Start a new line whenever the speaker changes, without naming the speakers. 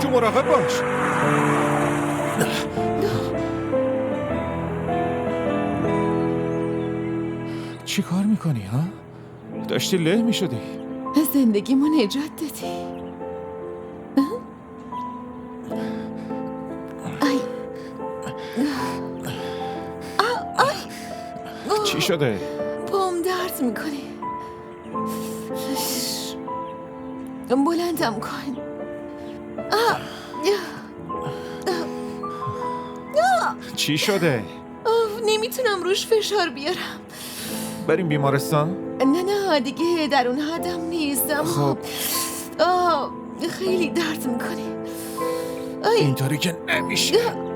جو مراقب باش. چی کار میکنی ها؟ داشتی له میشدی.
زندگیمو نجات دادی. ای.
چی شده؟
پام درد میکنه. بلندم کن.
چی شده؟
نمیتونم روش فشار بیارم.
بریم بیمارستان؟
نه دیگه در اون حدم نیستم.
خب
خیلی درد میکنه.
اینطوری که نمیشه.